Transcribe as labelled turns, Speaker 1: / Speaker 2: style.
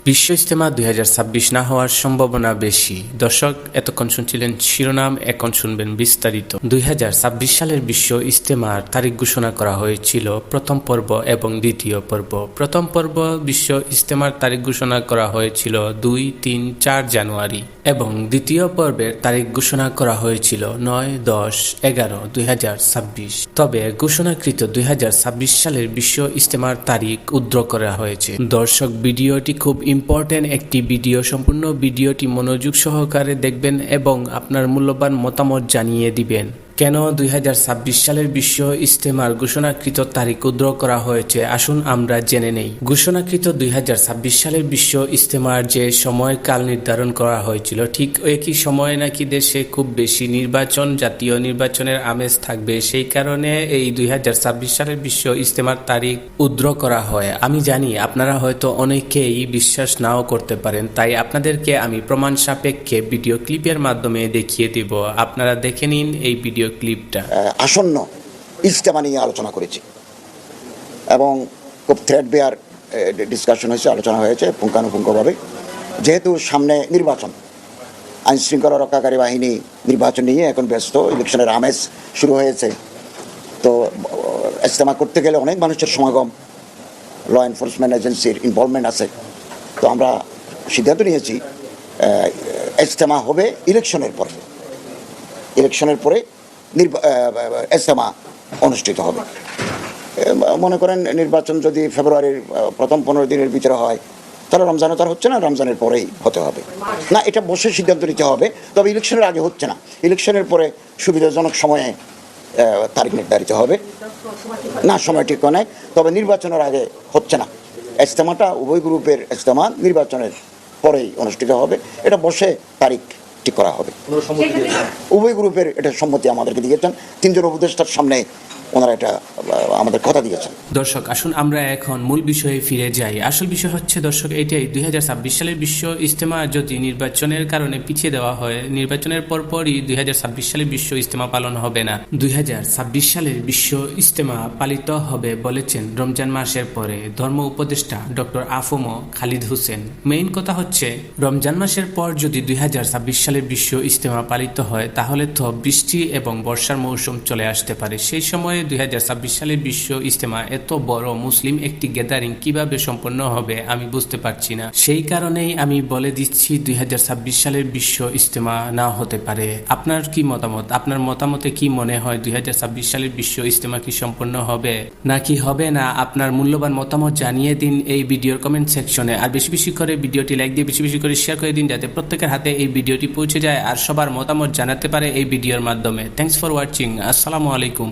Speaker 1: বিশ্ব ইজতেমা 2026 না হওয়ার সম্ভাবনা বেশি। দর্শক, এতক্ষণ শুনছিলেন শিরোনাম, এখন শুনবেন বিস্তারিত। 2026 সালের বিশ্ব ইজতেমার তারিখ ঘোষণা করা হয়েছিল প্রথম পর্ব এবং দ্বিতীয় পর্ব। প্রথম পর্ব বিশ্ব ইজতেমার তারিখ ঘোষণা করা হয়েছিল 2, 3, 4 জানুয়ারি এবং দ্বিতীয় পর্বের তারিখ ঘোষণা করা হয়েছিল 9, 10, 11, 2026। তবে ঘোষণাকৃত 2026 সালের বিশ্ব ইজতেমার তারিখ উদ্ধৃত করা হয়েছে। দর্শক, ভিডিওটি খুব ইম্পর্টেন্ট একটি ভিডিও। সম্পূর্ণ ভিডিওটি মনোযোগ সহকারে দেখবেন এবং আপনার মূল্যবান মতামত জানিয়ে দিবেন। কেন 2026 সালের বিশ্ব ইজতেমার ঘোষণাকৃত তারিখ উদ্ধৃত করা হয়েছে, আসুন আমরা জেনে নেই। ঘোষণাকৃত 2026 সালের বিশ্ব ইজতেমার যে সময়কাল নির্ধারণ করা হয়েছিল, ঠিক একই সময়ে নাকি দেশে খুব বেশি নির্বাচন, জাতীয় নির্বাচনের আমেজ থাকবে। সেই কারণে এই 2026 সালের বিশ্ব ইজতেমার তারিখ উদ্ধৃত করা হয়। আমি জানি আপনারা হয়তো অনেকেই বিশ্বাস নাও করতে পারেন, তাই আপনাদেরকে আমি প্রমাণ সাপেক্ষে ভিডিও ক্লিপের মাধ্যমে দেখিয়ে দেব। আপনারা দেখে নিন এই ভিডিও ক্লিপটা।
Speaker 2: আসন্ন ইজতেমা নিয়ে আলোচনা করেছি এবং খুব থ্রেডবেয়ার ডিসকাশন হয়েছে, আলোচনা হয়েছে পুঙ্খানুপুঙ্খভাবে। যেহেতু সামনে নির্বাচন, আইন শৃঙ্খলা রক্ষাকারী বাহিনী নির্বাচন নিয়ে এখন ব্যস্ত, ইলেকশনের আমেজ শুরু হয়েছে। তো ইজতেমা করতে গেলে অনেক মানুষের সমাগম, ল এনফোর্সমেন্ট এজেন্সির ইনভলভমেন্ট আছে। তো আমরা সিদ্ধান্ত নিয়েছি ইজতেমা হবে ইলেকশনের পরে। ইলেকশনের পরে ইজতেমা অনুষ্ঠিত হবে। মনে করেন নির্বাচন যদি ফেব্রুয়ারির প্রথম 15 দিনের ভিতরে হয়, তাহলে রমজানও তার হচ্ছে না, রমজানের পরেই হতে হবে না, এটা বসে সিদ্ধান্ত নিতে হবে। তবে ইলেকশনের আগে হচ্ছে না, ইলেকশনের পরে সুবিধাজনক সময়ে তারিখ নির্ধারিত হবে না, সময় ঠিক নয়। তবে নির্বাচনের আগে হচ্ছে না। ইজতেমাটা উভয় গ্রুপের ইজতেমা নির্বাচনের পরেই অনুষ্ঠিত হবে, এটা বসে তারিখ ঠিক করা হবে। উভয় গ্রুপের এটা সম্মতি আমাদেরকে দিয়েছেন, 3 জন উপদেষ্টার সামনে ওনারা এটা আমাদের কথা দিয়েছেন।
Speaker 1: দর্শক, আসুন আমরা এখন মূল বিষয়ে ফিরে যাই। আসল বিষয় হচ্ছে দর্শক এটাই, 2026 সালের বিশ্ব ইজতেমা যদি নির্বাচনের কারণে পিছিয়ে দেওয়া হয়, নির্বাচনের পরপরই 2026 সালের বিশ্ব ইজতেমা পালন হবে না। 2026 সালের বিশ্ব ইজতেমা পালিত হবে বলেছেন রমজান মাসের পরে ধর্ম উপদেষ্টা ডক্টর আফম খালিদ হোসেন। মেইন কথা হচ্ছে, রমজান মাসের পর যদি 2026 সালের বিশ্ব ইজতেমা পালিত হয়, তাহলে তো বৃষ্টি এবং বর্ষার মৌসুম চলে আসতে পারে। সেই সময়ে 2026 সালের বিশ্ব ইজতেমা, এত বড় মুসলিম একটি গ্যাদারিং কিভাবে সম্পন্ন হবে আমি বুঝতে পারছি না। সেই কারণেই আমি বলে দিচ্ছি 2026 সালের বিশ্ব ইজতেমা না হতে পারে। আপনার কি মতামত? আপনার মতামতে কি মনে হয় 2026 সালের বিশ্ব ইজতেমা কি সম্পন্ন হবে নাকি হবে না? আপনার মূল্যবান মতামত জানিয়ে দিন এই ভিডিওর কমেন্ট সেকশনে। আর বেশি বেশি করে ভিডিওটি লাইক দিয়ে বেশি বেশি করে শেয়ার করে দিন, যাতে প্রত্যেকের হাতে এই ভিডিওটি পৌঁছে যায় আর সবার মতামত জানাতে পারে এই ভিডিওর মাধ্যমে। Thanks for watching. আসসালামু আলাইকুম।